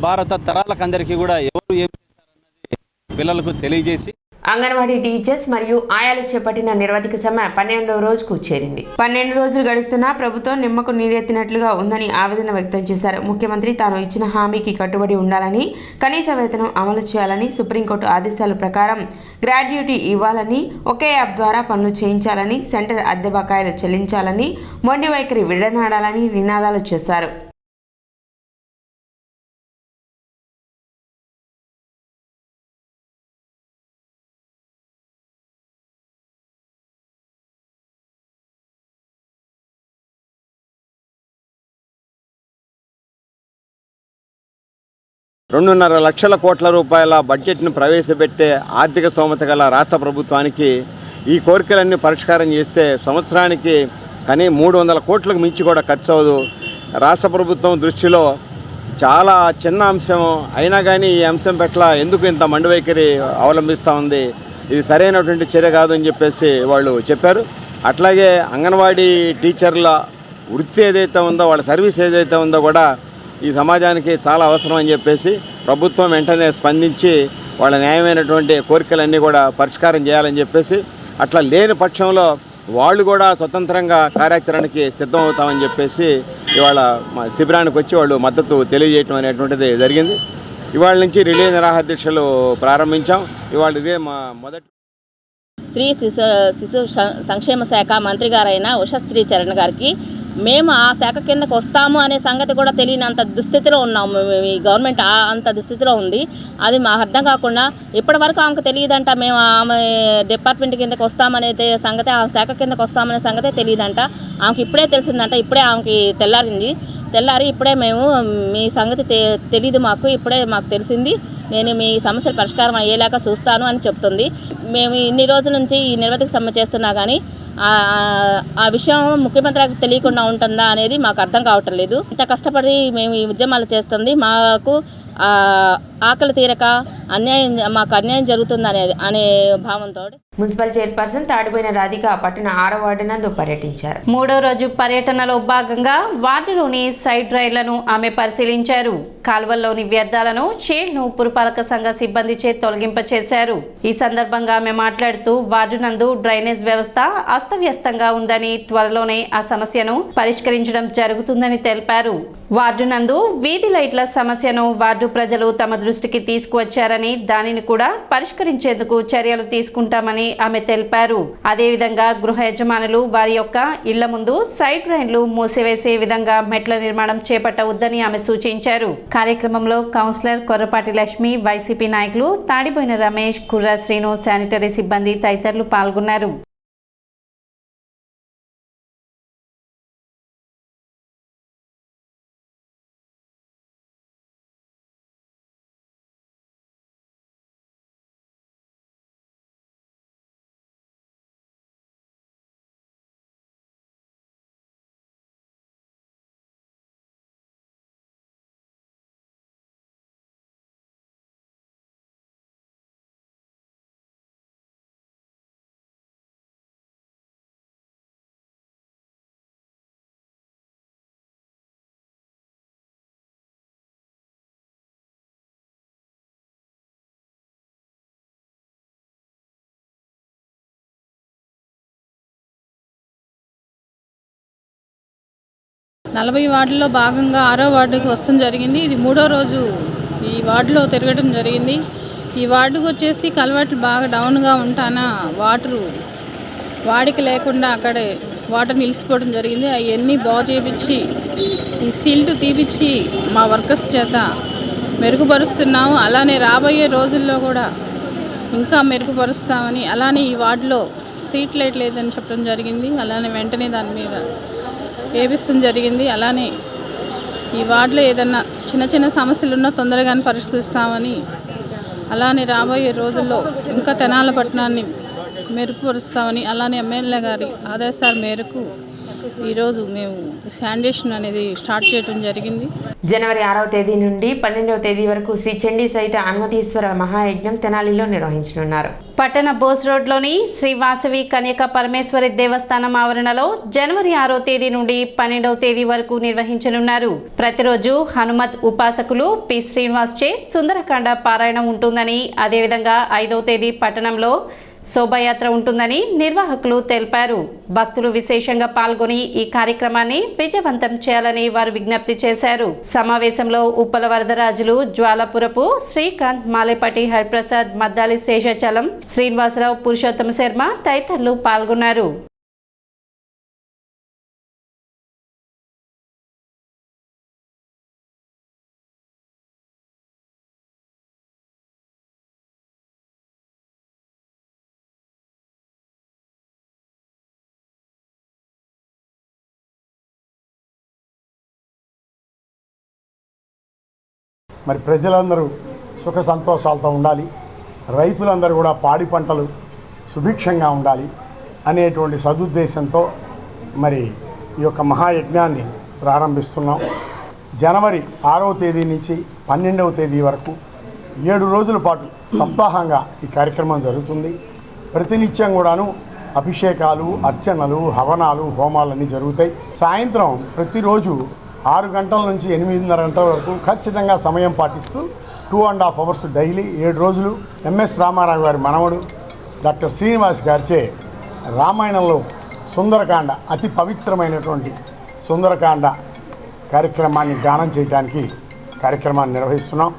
భారత తరాలకు అందరికీ కూడా ఎవరు ఏమి చేశారన్నది పిల్లలకు తెలియజేసి అంగన్వాడీ టీచర్స్ మరియు ఆయాలు చేపట్టిన నిరవధిక సమ్మె 12వ రోజుకు చేరింది. 12 రోజులు గడుస్తున్నా ప్రభుత్వం నిమ్మకు నీరెత్తినట్లుగా ఉందని ఆవేదన వ్యక్తం చేశారు. ముఖ్యమంత్రి తాను ఇచ్చిన హామీకి కట్టుబడి ఉండాలని, కనీస వేతనం అమలు చేయాలని, సుప్రీంకోర్టు ఆదేశాల ప్రకారం గ్రాడ్యుటీ ఇవ్వాలని, ఒకే యాప్ ద్వారా పనులు చేయించాలని, సెంటర్ అద్దె బకాయిలు చెల్లించాలని, మొండి వైఖరి విడనాడాలని నినాదాలు చేశారు. 2.5 లక్షల కోట్ల రూపాయల బడ్జెట్ను ప్రవేశపెట్టే ఆర్థిక స్తోమత గల రాష్ట్ర ప్రభుత్వానికి ఈ కోరికలన్నీ పరిష్కారం చేస్తే సంవత్సరానికి 300 కోట్లకు మించి కూడా ఖర్చు అవ్వదు. రాష్ట్ర ప్రభుత్వం దృష్టిలో చాలా చిన్న అంశం అయినా కానీ ఈ అంశం పట్ల ఎందుకు ఇంత మండివైఖరి అవలంబిస్తూ ఉంది, ఇది సరైనటువంటి చర్య కాదు అని చెప్పేసి వాళ్ళు చెప్పారు. అట్లాగే అంగన్వాడీ టీచర్ల వృత్తి ఏదైతే ఉందో, వాళ్ళ సర్వీస్ ఏదైతే ఉందో కూడా ఈ సమాజానికి చాలా అవసరం అని చెప్పేసి ప్రభుత్వం వెంటనే స్పందించి వాళ్ళ న్యాయమైనటువంటి కోరికలన్నీ కూడా పరిష్కారం చేయాలని చెప్పేసి, అట్లా లేని పక్షంలో వాళ్ళు కూడా స్వతంత్రంగా కార్యాచరణకి సిద్ధమవుతామని చెప్పేసి ఇవాళ మా శిబిరానికి వచ్చి వాళ్ళు మద్దతు తెలియజేయటం అనేటువంటిది జరిగింది. ఇవాళ నుంచి రిలే నిరాహార దీక్షలు ప్రారంభించాం. ఇవాళ ఇదే మా మొదటి స్త్రీ శిశు సంక్షేమ శాఖ మంత్రి గారైన ఉషశ్రీ చరణ్ గారికి మేము ఆ శాఖ కిందకు వస్తాము అనే సంగతి కూడా తెలియనంత దుస్థితిలో ఉన్నాము. ఈ గవర్నమెంట్ అంత దుస్థితిలో ఉంది. అది మాకు అర్థం కాకుండా ఇప్పటి వరకు ఆమెకు తెలియదంట మేము ఆమె డిపార్ట్మెంట్ కిందకు వస్తామనేది సంగతి, ఆ శాఖ కిందకు వస్తామనే సంగతే తెలియదంట. ఆమెకి ఇప్పుడే తెలిసిందంట. ఇప్పుడే ఆమెకి తెల్లారి ఇప్పుడే మేము మీ సంగతి తెలీదు మాకు, ఇప్పుడే మాకు తెలిసింది, నేను మీ సమస్యలు పరిష్కారం అయ్యేలాగా చూస్తాను అని చెప్తుంది. మేము ఇన్ని రోజుల నుంచి ఈ నిరవధిక సమ్మె చేస్తున్నా కానీ ఆ విషయం ముఖ్యమంత్రికి తెలియకుండా ఉంటుందా అనేది మాకు అర్థం కావటం లేదు. ఇంత కష్టపడి మేము ఈ ఉద్యమాలు చేస్తుంది, మాకు ఆకలి తీరక మాకు అన్యాయం జరుగుతుంది అనే భావంతో మున్సిపల్ చైర్పర్సన్ తాడిపోయిన రాధిక పట్టణ 6వ వార్డు నందు పర్యటించారు. 3వ రోజు పర్యటనలో భాగంగా వార్డులోని సైడ్ రైళ్లను ఆమె పరిశీలించారు. కాల్వల్లోని వ్యర్థాలను షేడ్ను పురపాలక సంఘ సిబ్బంది చే తొలగింపచేశారు. ఈ సందర్భంగా ఆమె మాట్లాడుతూ వార్డు నందు డ్రైనేజ్ వ్యవస్థ అస్తవ్యస్తంగా ఉందని, త్వరలోనే ఆ సమస్యను పరిష్కరించడం జరుగుతుందని తెలిపారు. వార్డు నందు వీధి లైట్ల సమస్యను వార్డు ప్రజలు తమ దృష్టికి తీసుకువచ్చారని, దానిని కూడా పరిష్కరించేందుకు చర్యలు తీసుకుంటామని ఆమె తెలిపారు. అదేవిధంగా గృహ యజమానులు వారి యొక్క ఇళ్ల ముందు సైడ్ రైన్లు మూసివేసే విధంగా మెట్ల నిర్మాణం చేపట్టవద్దని ఆమె సూచించారు. కార్యక్రమంలో కౌన్సిలర్ కొర్రపాటి లక్ష్మి, వైసీపీ నాయకులు తాడిపోయిన రమేష్, కుర్రా శ్రీను, శానిటరీ సిబ్బంది తదితరులు పాల్గొన్నారు. నలభై వార్డుల్లో భాగంగా 6వ వార్డుకి వస్తడం జరిగింది. ఇది 3వ రోజు ఈ వార్డులో తిరగడం జరిగింది. ఈ వార్డుకు వచ్చేసి కలవాట్లు బాగా డౌన్గా ఉంటానా వాటరు వాడికి లేకుండా అక్కడే వాటర్ నిలిచిపోవడం జరిగింది. అవన్నీ బాగు చేయించి ఈ సీల్ట్ తీపిచ్చి మా వర్కర్స్ చేత మెరుగుపరుస్తున్నాము. అలానే రాబోయే రోజుల్లో కూడా ఇంకా మెరుగుపరుస్తామని, అలానే ఈ వార్డులో స్ట్రీట్ లైట్ లేదని చెప్పడం జరిగింది. అలానే వెంటనే దాని మీద వేపిస్తడం జరిగింది. అలానే ఈ వార్డులో ఏదన్నా చిన్న చిన్న సమస్యలు ఉన్నా తొందరగానే పరిష్కరిస్తామని, అలానే రాబోయే రోజుల్లో ఇంకా తెనాల పట్టణాన్ని మెరుగుపరుస్తామని, అలానే ఎమ్మెల్యే గారి ఆదేశాల మేరకు ఈరోజు మేము శానిటేషన్ అనేది స్టార్ట్ చేయడం జరిగింది. జనవరి 6వ తేదీ నుండి 12వ తేదీ వరకు శ్రీ చండీ సహిత అనుమతీశ్వర మహాయజ్ఞం తెనాలిలో నిర్వహించనున్నారు. పట్టణ బోస్ రోడ్లోని శ్రీ వాసవి కన్యక పరమేశ్వరి దేవస్థానం ఆవరణలో జనవరి 6వ తేదీ నుండి 12వ తేదీ వరకు నిర్వహించనున్నారు. ప్రతిరోజు హనుమత్ ఉపాసకులు పి శ్రీనివాస్ చే సుందరకాండ పారాయణం ఉంటుందని, అదేవిధంగా 5వ తేదీ పట్టణంలో శోభాయాత్ర ఉంటుందని నిర్వాహకులు తెలిపారు. భక్తులు విశేషంగా పాల్గొని ఈ కార్యక్రమాన్ని విజయవంతం చేయాలని వారు విజ్ఞప్తి చేశారు. సమావేశంలో ఉప్పల వరదరాజులు, జ్వాలపురపు శ్రీకాంత్, మాలేపటి హరిప్రసాద్, మద్దాలి శేషాచలం, శ్రీనివాసరావు, పురుషోత్తమ శర్మ తదితరులు పాల్గొన్నారు. మరి ప్రజలందరూ సుఖ సంతోషాలతో ఉండాలి, రైతులందరూ కూడా పాడి పంటలు సుభిక్షంగా ఉండాలి అనేటువంటి సదుద్దేశంతో మరి ఈ యొక్క మహాయజ్ఞాన్ని ప్రారంభిస్తున్నాం. జనవరి 6వ తేదీ నుంచి 12వ తేదీ వరకు 7 రోజుల పాటు సప్తాహంగా ఈ కార్యక్రమం జరుగుతుంది. ప్రతినిత్యం కూడాను అభిషేకాలు, అర్చనలు, హవనాలు, హోమాలన్నీ జరుగుతాయి. సాయంత్రం ప్రతిరోజు 6 గంటల నుంచి 8:30 గంటల వరకు ఖచ్చితంగా సమయం పాటిస్తూ 2.5 అవర్స్ డైలీ 7 రోజులు ఎంఎస్ రామారావు గారి మనవడు డాక్టర్ శ్రీనివాస్ గారిచే రామాయణంలో సుందరకాండ, అతి పవిత్రమైనటువంటి సుందరకాండ కార్యక్రమాన్ని గానం చేయడానికి కార్యక్రమాన్ని నిర్వహిస్తున్నాం.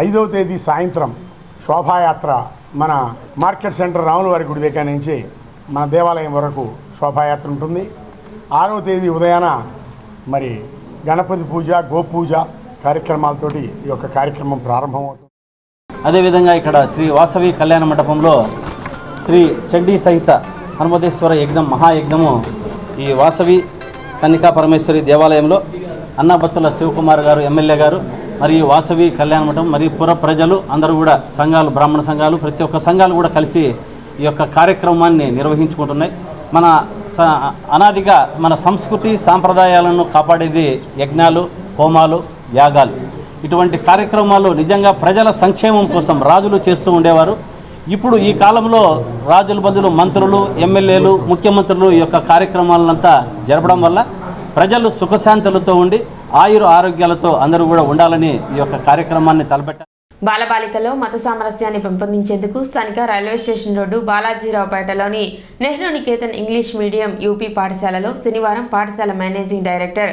5వ తేదీ సాయంత్రం శోభాయాత్ర మన మార్కెట్ సెంటర్ రాములవారి గుడి దగ్గర నుంచి మన దేవాలయం వరకు శోభాయాత్ర ఉంటుంది. 6వ తేదీ ఉదయాన మరి గణపతి పూజ, గోపూజ కార్యక్రమాలతోటి ఈ యొక్క కార్యక్రమం ప్రారంభమవుతుంది. అదేవిధంగా ఇక్కడ శ్రీ వాసవి కళ్యాణ మండపంలో శ్రీ చండీ సహిత హనుమతేశ్వర యజ్ఞం, మహాయజ్ఞము ఈ వాసవి కన్నికా పరమేశ్వరి దేవాలయంలో అన్నాబత్తుల శివకుమార్ గారు, ఎమ్మెల్యే గారు, మరియు వాసవి కళ్యాణ మండపం మరియు పుర ప్రజలు అందరూ కూడా సంఘాలు, బ్రాహ్మణ సంఘాలు, ప్రతి ఒక్క సంఘాలు కూడా కలిసి ఈ యొక్క కార్యక్రమాన్ని నిర్వహించుకుంటున్నాయి. మన అనాదిగా మన సంస్కృతి సాంప్రదాయాలను కాపాడేది యజ్ఞాలు, హోమాలు, యాగాలు. ఇటువంటి కార్యక్రమాలు నిజంగా ప్రజల సంక్షేమం కోసం రాజులు చేస్తూ ఉండేవారు. ఇప్పుడు ఈ కాలంలో రాజుల బదులు మంత్రులు, ఎమ్మెల్యేలు, ముఖ్యమంత్రులు ఈ యొక్క కార్యక్రమాలంతా జరపడం వల్ల ప్రజలు సుఖశాంతులతో ఉండి ఆయుర ఆరోగ్యాలతో అందరూ కూడా ఉండాలని ఈ యొక్క కార్యక్రమాన్ని తలపెట్టారు. బాలబాలికలో మత సామరస్యాన్ని పెంపొందించేందుకు స్థానిక రైల్వే స్టేషన్ రోడ్డు బాలాజీరావుపేటలోని Nehru Niketan English medium UP పాఠశాలలో శనివారం పాఠశాల మేనేజింగ్ డైరెక్టర్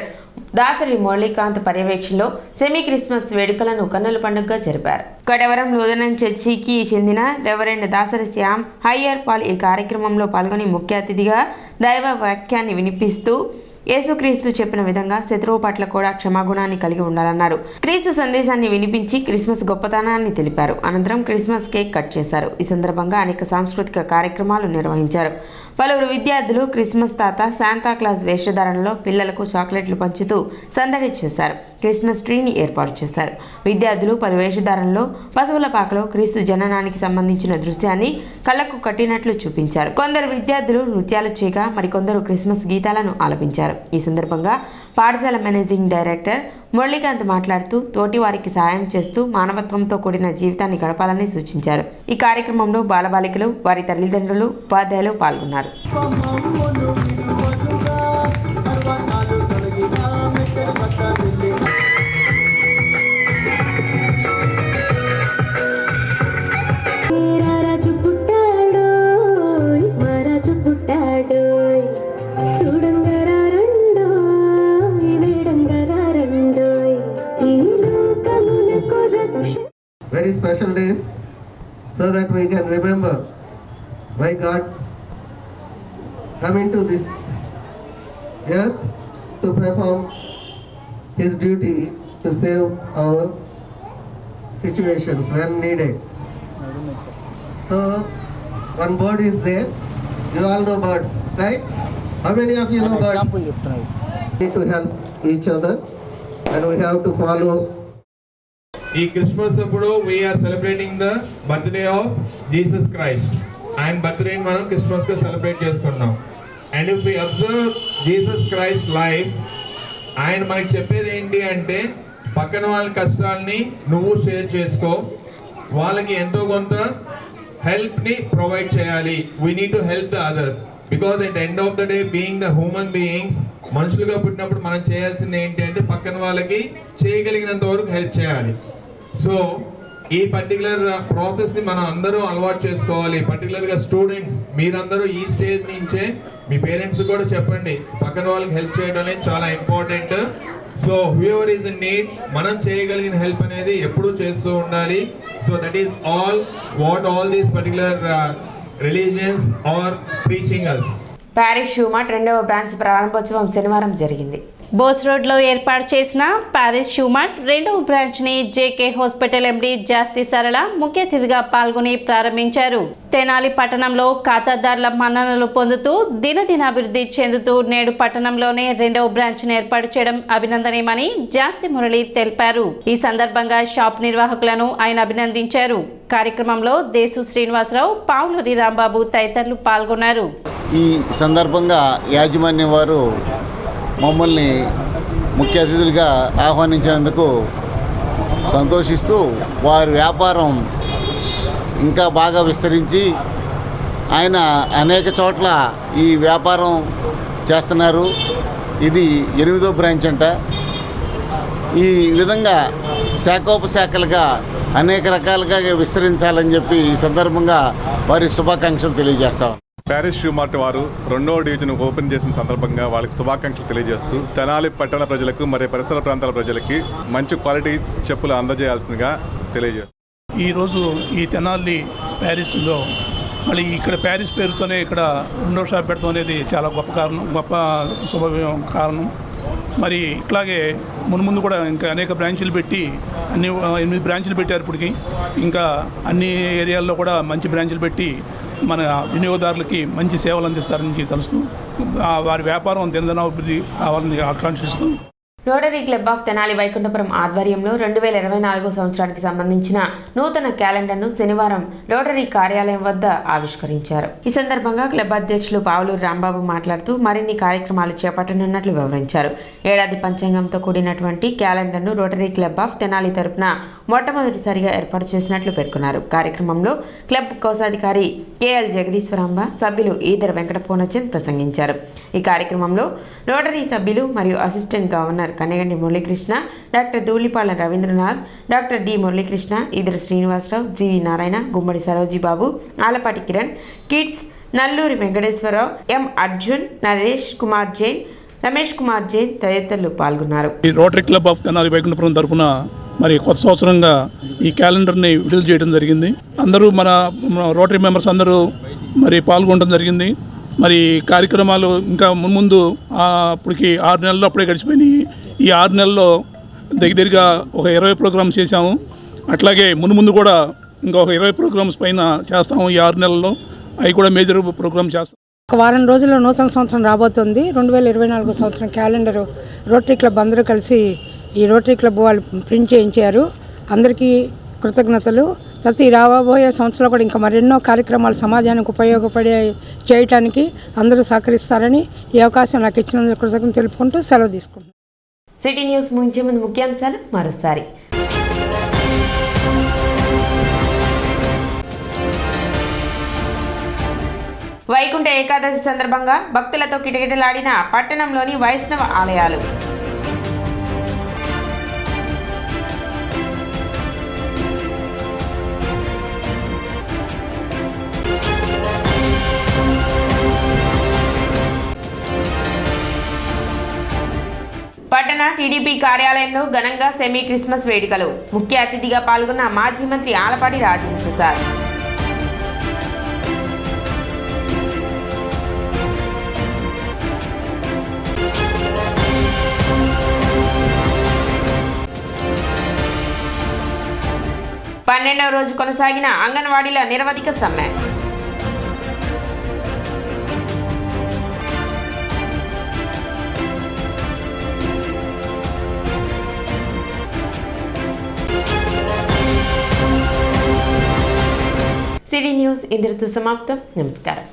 దాసరి మురళీకాంత్ పర్యవేక్షణలో సెమీ క్రిస్మస్ వేడుకలను కన్నుల పండుగగా జరిపారు. కడవరం లూథరన్ చర్చికి చెందిన రెవరెండ్ దాసరి శ్యామ్ హయ్యర్ పాల్ ఈ కార్యక్రమంలో పాల్గొని ముఖ్య అతిథిగా దైవ వాక్యాన్ని వినిపిస్తూ యేసుక్రీస్తు చెప్పిన విధంగా శత్రువు పట్ల కూడా క్షమాగుణాన్ని కలిగి ఉండాలన్నారు. క్రీస్తు సందేశాన్ని వినిపించి క్రిస్మస్ గొప్పతనాన్ని తెలిపారు. అనంతరం క్రిస్మస్ కేక్ కట్ చేశారు. ఈ సందర్భంగా అనేక సాంస్కృతిక కార్యక్రమాలు నిర్వహించారు. పలువురు విద్యార్థులు క్రిస్మస్ తాత, శాంతాక్లాస్ వేషధారణలో పిల్లలకు చాక్లెట్లు పంచుతూ సందడి చేశారు. క్రిస్మస్ ట్రీని ఏర్పాటు చేశారు. విద్యార్థులు పలు వేషధారణలో పశువుల పాకలో క్రీస్తు జననానికి సంబంధించిన దృశ్యాన్ని కళ్ళకు కట్టినట్లు చూపించారు. కొందరు విద్యార్థులు నృత్యాలు చేయగా మరికొందరు క్రిస్మస్ గీతాలను ఆలపించారు. ఈ సందర్భంగా పాఠశాల మేనేజింగ్ డైరెక్టర్ మురళీకాంత్ మాట్లాడుతూ తోటి వారికి సహాయం చేస్తూ మానవత్వంతో కూడిన జీవితాన్ని గడపాలని సూచించారు. ఈ కార్యక్రమంలో బాలబాలికలు, వారి తల్లిదండ్రులు, ఉపాధ్యాయులు పాల్గొన్నారు. Very special days so that we can remember why God come into this earth to perform His duty to save our situations when needed. So one bird is there. You all know birds, right? How many of you know birds? We need to help each other and we have to follow. ఈ Christmas అప్పుడు we are celebrating the birthday of Jesus Christ. ఆయన బర్త్డేని మనం క్రిస్మస్గా celebrate చేసుకున్నాం. And if we observe Jesus Christ life, ఆయన మనకి చెప్పేది ఏంటి అంటే పక్కన వాళ్ళ కష్టాలని నువ్వు షేర్ చేసుకో, వాళ్ళకి ఎంతో కొంత హెల్ప్ని ప్రొవైడ్ చేయాలి. We need to help the others because at end of the day being the human beings, మనుషులుగా పుట్టినప్పుడు మనం చేయాల్సింది ఏంటి అంటే పక్కన వాళ్ళకి చేయగలిగినంత వరకు హెల్ప్ చేయాలి. సో ఈ పర్టికులర్ ప్రాసెస్ని మనం అందరూ అలవాటు చేసుకోవాలి. పర్టికులర్గా స్టూడెంట్స్ మీరందరూ ఈ స్టేజ్ నుంచే మీ పేరెంట్స్ కూడా చెప్పండి, పక్కన వాళ్ళకి హెల్ప్ చేయడం అనేది చాలా important. So whoever is in need, మనం చేయగలిగిన హెల్ప్ అనేది ఎప్పుడూ చేస్తూ ఉండాలి. So that is all what all these particular religions are preaching us. Paris Shoemart 2వ బ్రాంచ్ ప్రారంభోత్సవం శనివారం జరిగింది. బోస్ రోడ్లో ఏర్పాటు చేసిన ప్యారిస్ షూమార్ట్ రెండవ బ్రాంచ్ని జేకే హాస్పిటల్ ఎండి జాస్తి సరళ ముఖ్య అతిథిగా పాల్గొని ప్రారంభించారు. తెనాలి పట్టణంలో ఖాతాదారుల మన్ననలు పొందుతూ దినదినాభివృద్ధి చెందుతూ నేడు పట్టణంలోనే రెండవ బ్రాంచ్ను ఏర్పాటు చేయడం అభినందనీయమని జాస్తి మురళి తెలిపారు. ఈ సందర్భంగా షాప్ నిర్వాహకులను ఆయన అభినందించారు. కార్యక్రమంలో దేశు శ్రీనివాసరావు, పావులూరి రాంబాబు తదితరులు పాల్గొన్నారు. ఈ సందర్భంగా యాజమాన్యం వారు మమ్మల్ని ముఖ్య అతిథులుగా ఆహ్వానించినందుకు సంతోషిస్తూ వారి వ్యాపారం ఇంకా బాగా విస్తరించి ఆయన అనేక చోట్ల ఈ వ్యాపారం చేస్తున్నారు. ఇది 8వ బ్రాంచ్ అంట. ఈ విధంగా శాఖోపశాఖలుగా అనేక రకాలుగా విస్తరించాలని చెప్పి ఈ సందర్భంగా వారి శుభాకాంక్షలు తెలియజేస్తాం. ప్యారిస్ షూ మార్ట్ వారు 2వ డివిజన్ ఓపెన్ చేసిన సందర్భంగా వాళ్ళకి శుభాకాంక్షలు తెలియజేస్తూ తెనాలి పట్టణ ప్రజలకు మరియు పరిసర ప్రాంతాల ప్రజలకి మంచి క్వాలిటీ చెప్పులు అందజేయాల్సిందిగా తెలియజేస్తాం. ఈరోజు ఈ తెనాలి ప్యారిస్లో మళ్ళీ ఇక్కడ ప్యారిస్ పేరుతోనే ఇక్కడ 2వ షాప్ పెడతాం అనేది చాలా గొప్ప శుభ కారణం. మరి ఇట్లాగే మున్ముందు కూడా ఇంకా అనేక బ్రాంచీలు పెట్టి 8 బ్రాంచీలు పెట్టారు. ఇప్పటికి ఇంకా అన్ని ఏరియాల్లో కూడా మంచి బ్రాంచీలు పెట్టి మన వినియోగదారులకి మంచి సేవలు అందిస్తారని తెలుస్తూ వారి వ్యాపారం దినదినాభివృద్ధి కావాలని ఆకాంక్షిస్తూ rotary club of Tenali Vaikunthapuram ఆధ్వర్యంలో 2024 సంవత్సరానికి సంబంధించిన నూతన క్యాలెండర్ను శనివారం రోటరీ కార్యాలయం వద్ద ఆవిష్కరించారు. ఈ సందర్భంగా క్లబ్ అధ్యక్షులు పావులూరి రాంబాబు మాట్లాడుతూ మరిన్ని కార్యక్రమాలు చేపట్టనున్నట్లు వివరించారు. ఏడాది పంచాంగంతో కూడినటువంటి క్యాలెండర్ను రోటరీ క్లబ్ ఆఫ్ తెనాలి తరపున మొట్టమొదటిసారిగా ఏర్పాటు చేసినట్లు పేర్కొన్నారు. కార్యక్రమంలో క్లబ్ కోశాధికారి కేఎల్ జగదీశ్వరాంబ, సభ్యులు ఈదర వెంకట పూర్ణచంద్ ప్రసంగించారు. ఈ కార్యక్రమంలో రోటరీ సభ్యులు మరియు assistant governor Kannegandi Muralikrishna, doctor Dhulipalla Ravindranath, doctor D Muralikrishna, Edara Srinivasarao, G V Narayana, Gummadi Sarojibabu, Alapati Kiran, kids Nalluri Venkateswararao, M Arjun, Naresh Kumar Jain, Ramesh Kumar Jain తదితరులు పాల్గొన్నారు. ఈ rotary club of Tenali Vaikunthapuram తరఫున మరి కొత్త సంవత్సరంగా ఈ క్యాలెండర్ని విడుదల చేయడం జరిగింది. అందరూ మన రోటరీ మెంబర్స్ అందరూ మరి పాల్గొనడం జరిగింది. మరి కార్యక్రమాలు ఇంకా ముందు అప్పటికి 6 నెలలు అప్పుడే గడిచిపోయినాయి. ఈ 6 నెలల్లో దగ్గరగా ఒక 20 ప్రోగ్రామ్స్ చేశాము. అట్లాగే ముందు కూడా ఇంకా ఒక 20 ప్రోగ్రామ్స్ పైన చేస్తాము. ఈ 6 నెలల్లో అవి కూడా మేజర్ ప్రోగ్రామ్ చేస్తాం. ఒక వారం రోజుల్లో నూతన సంవత్సరం రాబోతుంది. 2024 సంవత్సరం క్యాలెండరు రోటరీ క్లబ్ అందరూ కలిసి ఈ రోటరీ క్లబ్ వాళ్ళు ప్రింట్ చేయించారు. అందరికీ కృతజ్ఞతలు. తర్వాత ఈ రాబోయే సంవత్సరంలో కూడా ఇంకా మరెన్నో కార్యక్రమాలు సమాజానికి ఉపయోగపడే చేయటానికి అందరూ సహకరిస్తారని ఈ అవకాశం నాకు ఇచ్చినందుకు కృతజ్ఞతలు తెలుపుకుంటూ సెలవు తీసుకుంటున్నాను. సిటీ న్యూస్ ముగించే ముందు ముఖ్యాంశాలు మరోసారి. వైకుంఠ ఏకాదశి సందర్భంగా భక్తులతో కిటకిటలాడిన పట్టణంలోని వైష్ణవ ఆలయాలు. పట్టణ టీడీపీ కార్యాలయంలో ఘనంగా సెమీ క్రిస్మస్ వేడుకలు. ముఖ్య అతిథిగా పాల్గొన్న మాజీ మంత్రి ఆలపాటి రాజేంద్ర ప్రసాద్. పన్నెండవ రోజు కొనసాగిన అంగన్వాడీల నిరవధిక సమ్మె. సిటీ న్యూస్ ఇంతటితో సమాప్తం. నమస్కారం.